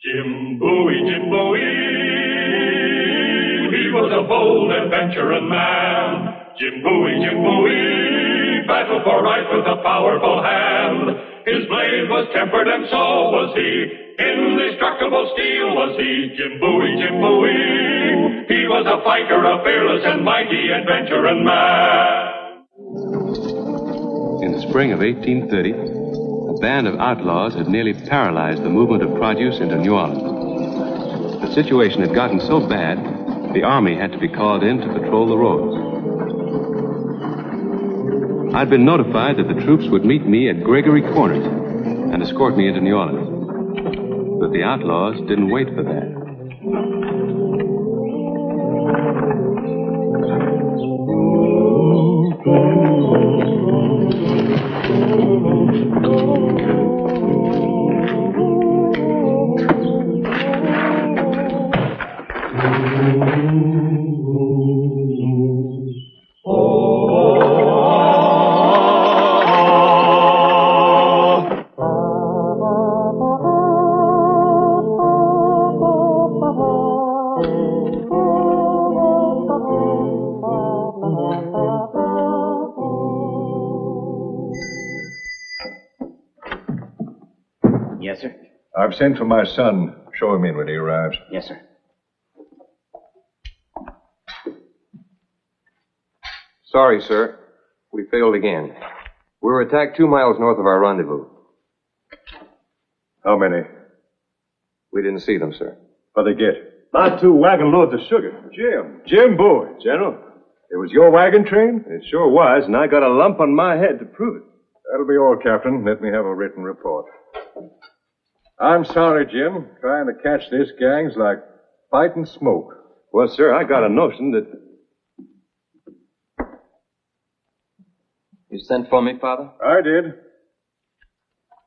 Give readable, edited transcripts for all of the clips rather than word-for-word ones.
Jim Bowie, he was a bold adventuring man. Jim Bowie, battled for right with a powerful hand. His blade was tempered and so was he. Indestructible steel was he. Jim Bowie, he was a fighter, a fearless and mighty adventuring man. In the spring of 1830, a band of outlaws had nearly paralyzed the movement of produce into New Orleans. The situation had gotten so bad, the army had to be called in to patrol the roads. I'd been notified that the troops would meet me at Gregory Corners and escort me into New Orleans. But the outlaws didn't wait for that. Yes, sir. I've sent for my son. Show him in when he arrives. Yes, sir. Sorry, sir. We failed again. We were attacked 2 miles north of our rendezvous. How many? We didn't see them, sir. What'd they get? About 2 wagon loads of sugar. Jim Bowie. General, It was your wagon train? it sure was, and I got a lump on my head to prove it. That'll be all, Captain. Let me have a written report. I'm sorry, Jim. Trying to catch this gang's like fighting smoke. Well, sir, I got a notion that... You sent for me, Father? I did.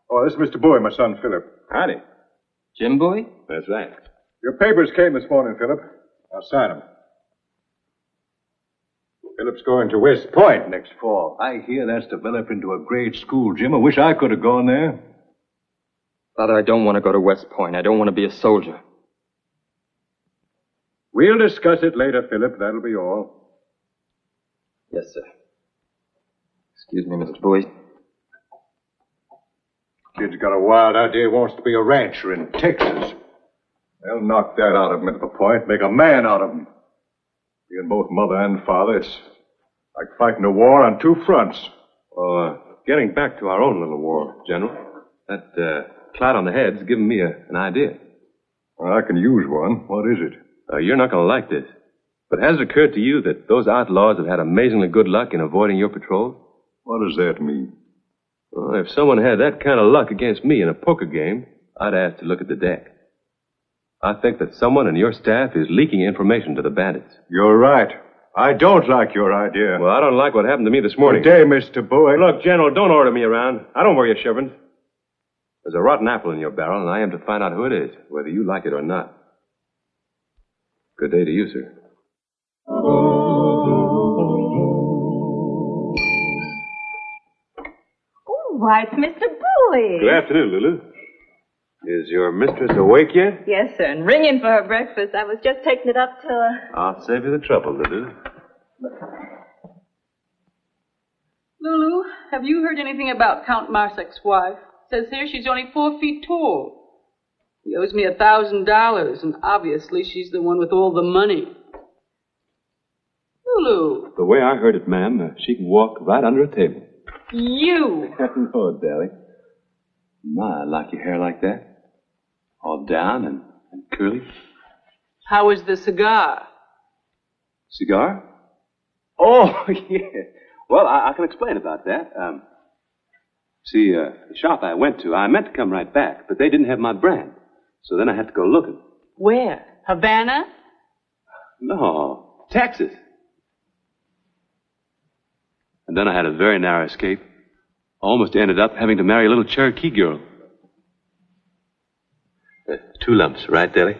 Oh, this is Mr. Bowie, my son, Philip. Howdy. Jim Bowie? That's right. Your papers came this morning, Philip. I'll sign them. Philip's going to West Point next fall. I hear that's developed into a grade school, Jim. I wish I could have gone there. Father, I don't want to go to West Point. I don't want to be a soldier. We'll discuss it later, Philip. That'll be all. Yes, sir. Excuse me, Mr. Bowie. Kid's got a wild idea, wants to be a rancher in Texas. They'll knock that out of him at the point, make a man out of him. Being both mother and father, it's like fighting a war on 2 fronts. Well, getting back to our own little war, General, that cloud on the head's given me an idea. Well, I can use one. What is it? You're not going to like this, but has it occurred to you that those outlaws have had amazingly good luck in avoiding your patrol? What does that mean? Well, if someone had that kind of luck against me in a poker game, I'd ask to look at the deck. I think that someone in your staff is leaking information to the bandits. You're right. I don't like your idea. Well, I don't like what happened to me this morning. Good day, Mr. Bowie. Look, General, don't order me around. I don't wear your chevrons. There's a rotten apple in your barrel, and I am to find out who it is, whether you like it or not. Good day to you, sir. Oh, why, it's Mr. Bowie. Good afternoon, Lulu. Is your mistress awake yet? Yes, sir, and ringing for her breakfast. I was just taking it up to her. I'll save you the trouble, Lulu. Lulu, have you heard anything about Count Marsek's wife? Says here she's only 4 feet tall. He owes me $1,000, and obviously she's the one with all the money. Lulu. The way I heard it, ma'am, she can walk right under a table. You. Hello, Dally. My, I like your hair like that. All down and curly. How is the cigar? Cigar? Oh, yeah. Well, I can explain about that. See, the shop I went to, I meant to come right back, but they didn't have my brand. So then I had to go looking. Where? Havana? No, Texas. And then I had a very narrow escape. Almost ended up having to marry a little Cherokee girl. 2 lumps, right, Deli?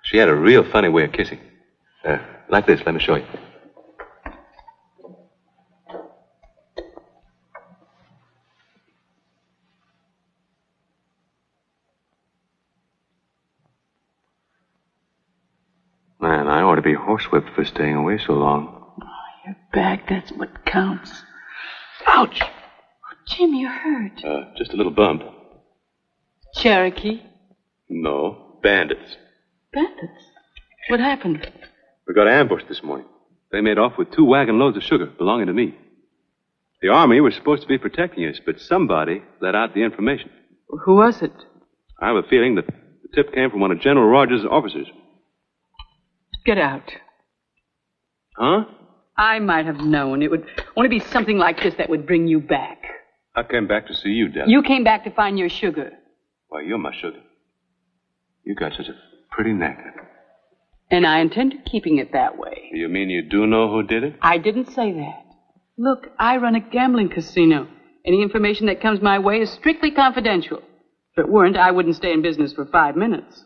She had a real funny way of kissing. Like this, let me show you. horsewhipped for staying away so long. Oh, you're back. That's what counts. Ouch! Oh, Jim, you're hurt. Just a little bump. Cherokee? No, bandits. Bandits? What happened? We got ambushed this morning. They made off with 2 wagon loads of sugar belonging to me. The Army was supposed to be protecting us, but somebody let out the information. Who was it? I have a feeling that the tip came from one of General Rogers' officers. Get out. Huh? I might have known. It would only be something like this that would bring you back. I came back to see you, Dad. You came back to find your sugar. Why, you're my sugar. You got such a pretty neck. And I intend keeping it that way. You mean you do know who did it? I didn't say that. Look, I run a gambling casino. Any information that comes my way is strictly confidential. If it weren't, I wouldn't stay in business for 5 minutes.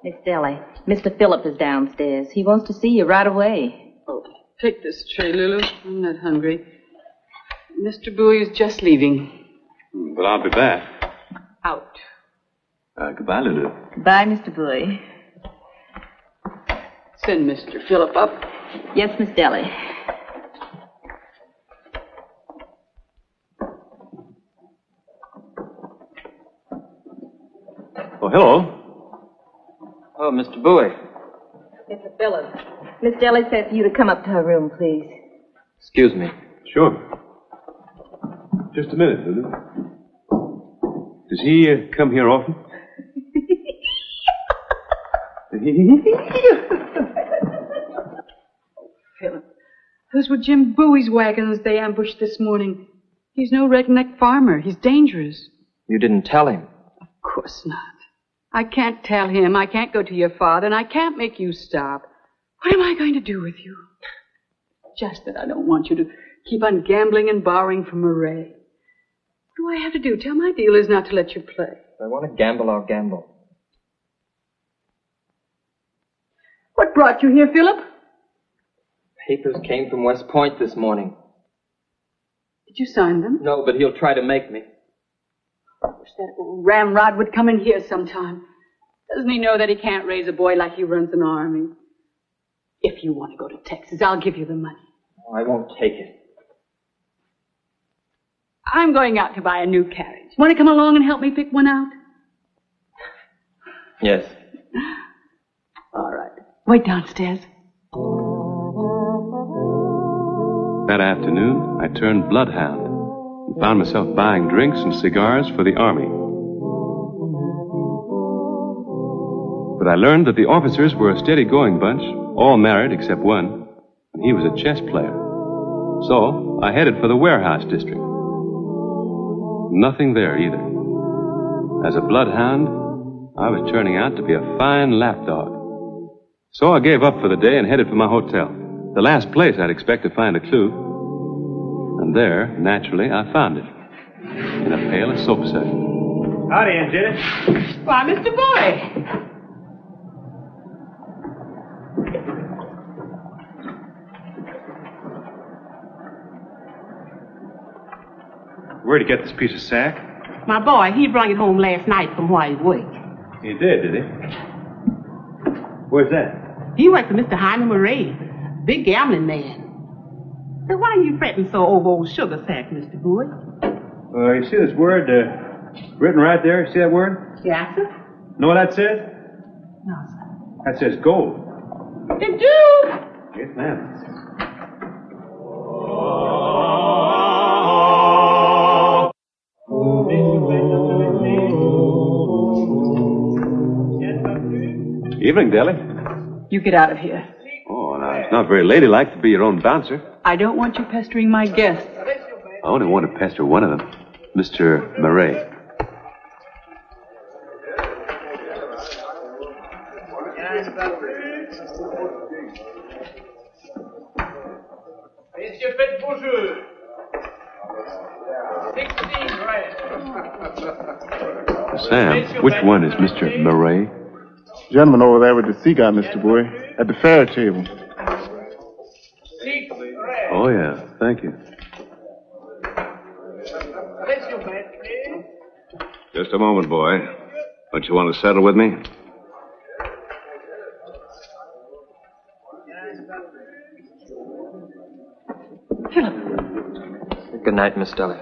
Miss Deli, Mr. Phillip is downstairs. He wants to see you right away. Oh, take this tray, Lulu. I'm not hungry. Mr. Bowie is just leaving. But I'll be back. Out. Goodbye, Lulu. Goodbye, Mr. Bowie. Send Mr. Phillip up. Yes, Miss Deli. Oh, hello. Oh, Mr. Bowie. Mr. Phillip. Miss Deli said for you to come up to her room, please. Excuse me. Sure. Just a minute, Lulu. Does he come here often? Phillip, those were Jim Bowie's wagons they ambushed this morning. He's no redneck farmer. He's dangerous. You didn't tell him. Of course not. I can't tell him. I can't go to your father, and I can't make you stop. What am I going to do with you? Just that I don't want you to keep on gambling and borrowing from Murray. What do I have to do? Tell my dealers not to let you play. If I want to gamble, I'll gamble. What brought you here, Phillip? Papers came from West Point this morning. Did you sign them? No, but he'll try to make me. I wish that old ramrod would come in here sometime. Doesn't he know that he can't raise a boy like he runs an army? If you want to go to Texas, I'll give you the money. Oh, I won't take it. I'm going out to buy a new carriage. Want to come along and help me pick one out? Yes. All right. Wait downstairs. That afternoon, I turned bloodhound and found myself buying drinks and cigars for the Army. But I learned that the officers were a steady-going bunch, all married except one, and he was a chess player. So I headed for the warehouse district. Nothing there either. As a bloodhound, I was turning out to be a fine lapdog. So I gave up for the day and headed for my hotel, the last place I'd expect to find a clue. And there, naturally, I found it, in a pail of soap suds. Howdy, Aunt Jenny. Why, Mr. Bowie. Where'd he get this piece of sack? My boy, he brought it home last night from where he worked. He did he? Where's that? He worked for Mr. Hyman Murray, big gambling man. So why are you fretting so over old sugar sack, Mr. Bowie? You see this word written right there? See that word? Yes, sir. Know what that says? No, sir. That says gold. It do? Yes, ma'am. Evening, Deli. You get out of here. Oh, now, it's not very ladylike to be your own bouncer. I don't want you pestering my guests. I only want to pester one of them, Mr. Murray. Sam, which one is Mr. Murray? Gentleman over there with the cigar, Mr. Bowie, at the fair table. Oh, yeah. Thank you. Just a moment, boy. Don't you want to settle with me? Philip. Good night, Miss Deli.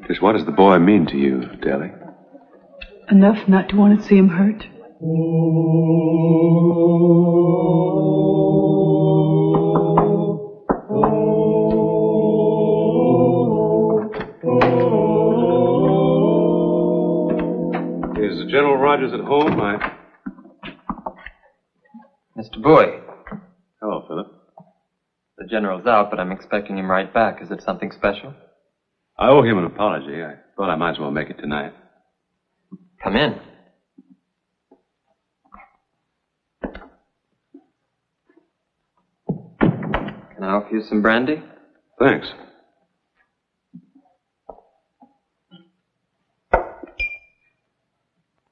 Just what does the boy mean to you, Deli? Enough not to want to see him hurt. Is General Rogers at home? Mr. Bowie. Hello, Philip. The General's out, but I'm expecting him right back. Is it something special? I owe him an apology. I thought I might as well make it tonight. Come in. Can I offer you some brandy? Thanks.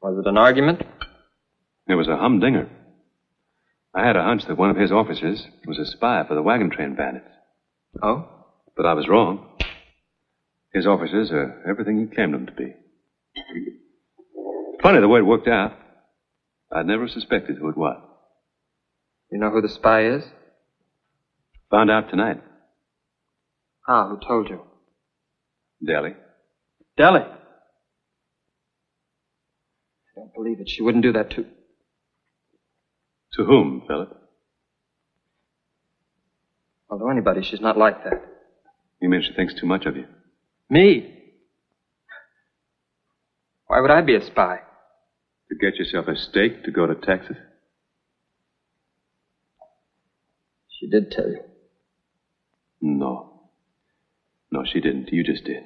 Was it an argument? It was a humdinger. I had a hunch that one of his officers was a spy for the wagon train bandits. Oh? But I was wrong. His officers are everything he claimed them to be. Funny the way it worked out. I'd never suspected who it was. You know who the spy is? Found out tonight. Ah, who told you? Deli. Deli? I don't believe it. She wouldn't do that to... To whom, Philip? Well, to anybody. She's not like that. You mean she thinks too much of you? Me? Why would I be a spy? To get yourself a stake to go to Texas? She did tell you. No. No, she didn't. You just did.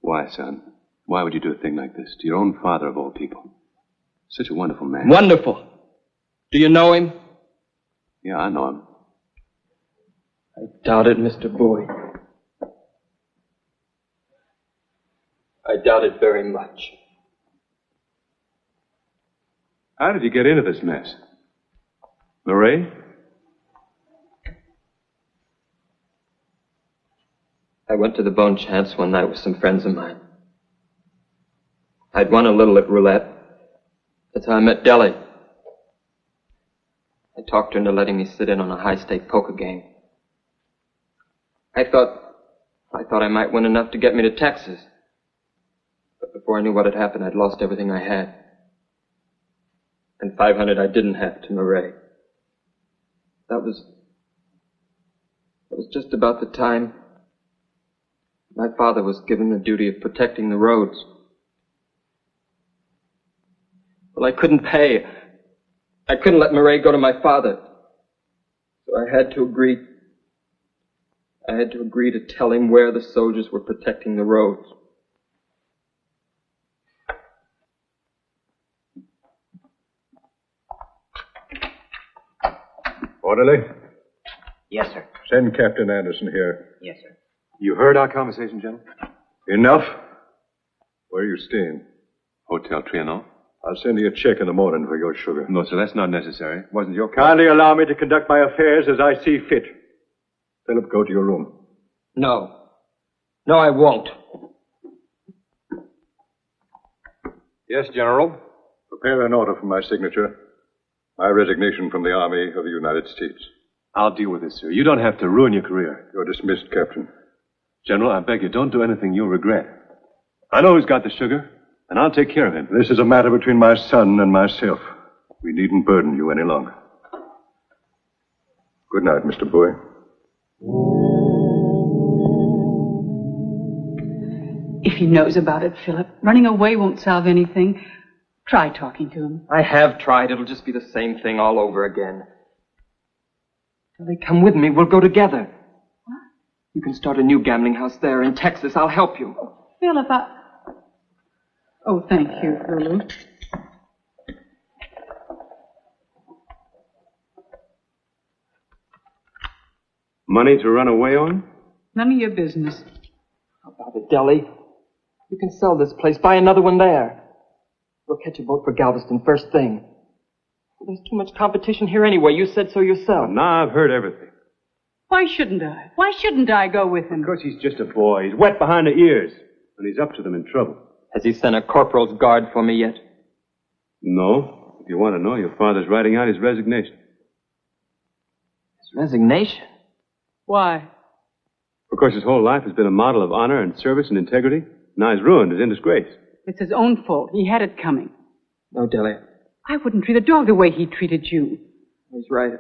Why, son? Why would you do a thing like this to your own father of all people? Such a wonderful man. Wonderful. Do you know him? Yeah, I know him. I doubt it, Mr. Bowie. I doubt it very much. How did you get into this mess? Marie? I went to the Bone Chance one night with some friends of mine. I'd won a little at roulette. That's how I met Deli. I talked her into letting me sit in on a high-stake poker game. I thought I might win enough to get me to Texas. But before I knew what had happened, I'd lost everything I had. And $500 I didn't have to Murray. That was just about the time my father was given the duty of protecting the roads. Well, I couldn't pay. I couldn't let Murray go to my father. So I had to agree to tell him where the soldiers were protecting the roads. Orderly? Yes, sir. Send Captain Anderson here. Yes, sir. You heard our conversation, General? Enough. Where are you staying? Hotel Trianon. I'll send you a check in the morning for your sugar. No, sir, that's not necessary. It wasn't your Kindly allow me to conduct my affairs as I see fit. Philip, go to your room. No. No, I won't. Yes, General. Prepare an order for my signature. My resignation from the Army of the United States. I'll deal with this, sir. You don't have to ruin your career. You're dismissed, Captain. General, I beg you, don't do anything you'll regret. I know who's got the sugar, and I'll take care of him. This is a matter between my son and myself. We needn't burden you any longer. Good night, Mr. Bowie. If he knows about it, Philip, running away won't solve anything. Try talking to him. I have tried. It'll just be the same thing all over again. Deli, come with me. We'll go together. What? You can start a new gambling house there in Texas. I'll help you. Philip, Oh, thank you, Lulu. Money to run away on? None of your business. How about it, Deli? You can sell this place. Buy another one there. We'll catch a boat for Galveston first thing. There's too much competition here anyway. You said so yourself. Now I've heard everything. Why shouldn't I? Why shouldn't I go with him? Because he's just a boy. He's wet behind the ears. And he's up to them in trouble. Has he sent a corporal's guard for me yet? No. If you want to know, your father's writing out his resignation. His resignation? Why? Of course, his whole life has been a model of honor and service and integrity. Now he's ruined. He's in disgrace. It's his own fault. He had it coming. No, Deli. I wouldn't treat a dog the way he treated you. He's right.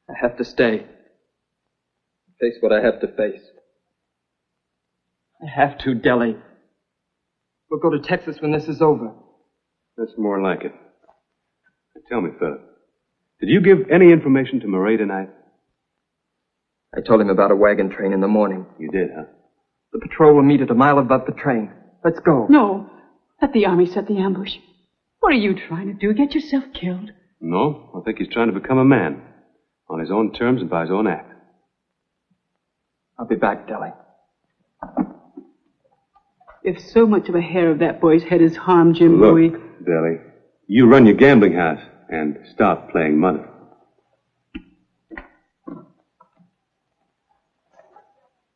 I have to stay. Face what I have to face. I have to, Deli. We'll go to Texas when this is over. That's more like it. Now, tell me, Philip, did you give any information to Murray tonight? I told him about a wagon train in the morning. You did, huh? The patrol will meet at a mile above the train. Let's go. No. Let the army set the ambush. What are you trying to do? Get yourself killed? No, I think he's trying to become a man. On his own terms and by his own act. I'll be back, Deli. If so much of a hair of that boy's head is harmed Jim Bowie... Look, Deli, you run your gambling house and stop playing money.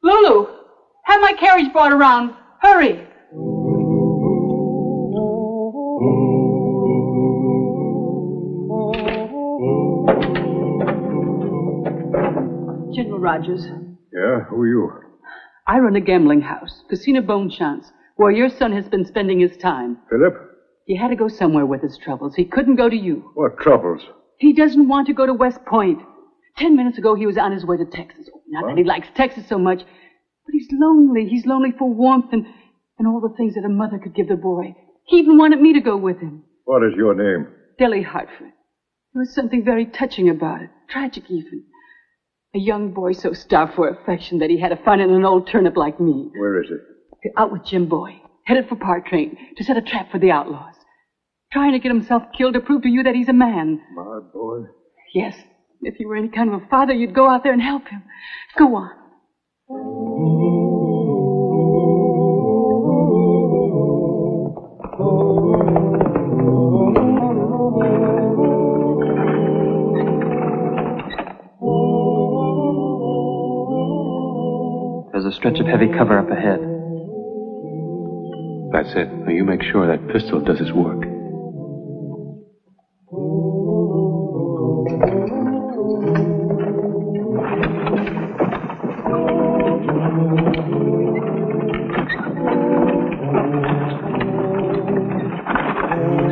Lulu! Have my carriage brought around. Hurry! General Rogers. Yeah, who are you? I run a gambling house, Casino Bone Chance, where your son has been spending his time. Philip? He had to go somewhere with his troubles. He couldn't go to you. What troubles? He doesn't want to go to West Point. 10 minutes ago, he was on his way to Texas. Not that he likes Texas so much, but he's lonely. He's lonely for warmth and all the things that a mother could give the boy. He even wanted me to go with him. What is your name? Deli Hartford. There was something very touching about it. Tragic, even. A young boy so starved for affection that he had to find it in an old turnip like me. Where is he? Out with Jim Bowie. Headed for Park Train to set a trap for the outlaws. Trying to get himself killed to prove to you that he's a man. My boy? Yes. If you were any kind of a father, you'd go out there and help him. Go on. There's a stretch of heavy cover up ahead. That's it. Now you make sure that pistol does its work.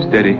Steady.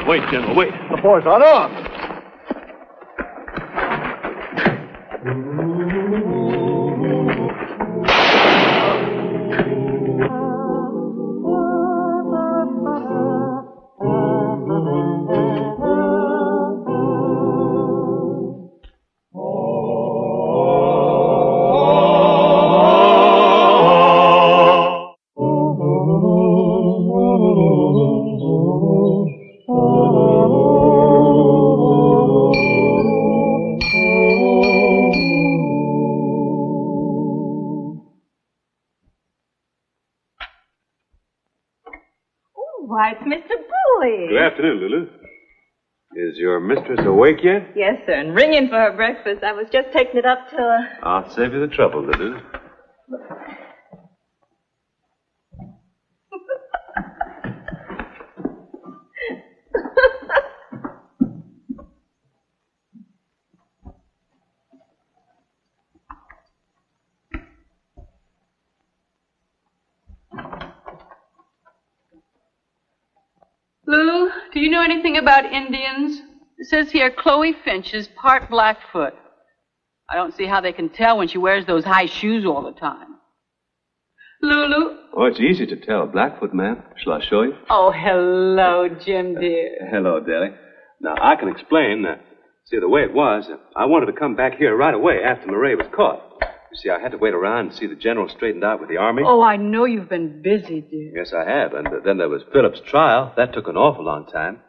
Wait, General, wait. The boy's unarmed. Why, it's Mr. Bowie. Good afternoon, Lulu. Is your mistress awake yet? Yes, sir, and ringing for her breakfast. I was just taking it up to her. I'll save you the trouble, Lulu. Lulu, do you know anything about Indians? It says here Chloe Finch is part Blackfoot. I don't see how they can tell when she wears those high shoes all the time. Lulu? Oh, it's easy to tell. Blackfoot, ma'am. Shall I show you? Oh, hello, Jim, dear. Hello, Deli. Now, I can explain. See, the way it was, I wanted to come back here right away after Murray was caught. You see, I had to wait around and see the general straightened out with the Army. Oh, I know you've been busy, dear. Yes, I have. And then there was Philip's trial. That took an awful long time.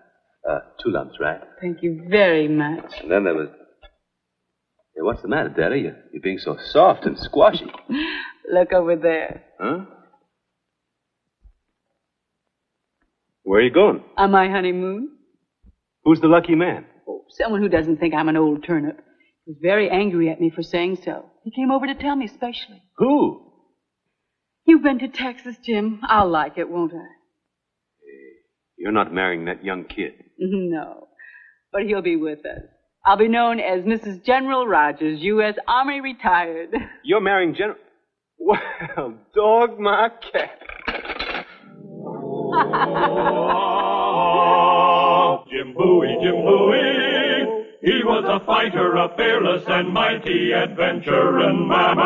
2 lumps, right? Thank you very much. And then there was... Hey, what's the matter, Daddy? You're being so soft and squashy. Look over there. Huh? Where are you going? On my honeymoon. Who's the lucky man? Oh, someone who doesn't think I'm an old turnip. He was very angry at me for saying so. He came over to tell me especially. Who? You've been to Texas, Jim. I'll like it, won't I? You're not marrying that young kid. No. But he'll be with us. I'll be known as Mrs. General Rogers, U.S. Army retired. You're marrying General... Well, dog my cat. Jim Bowie, Jim Bowie. He was a fighter, a fearless and mighty adventurer and man.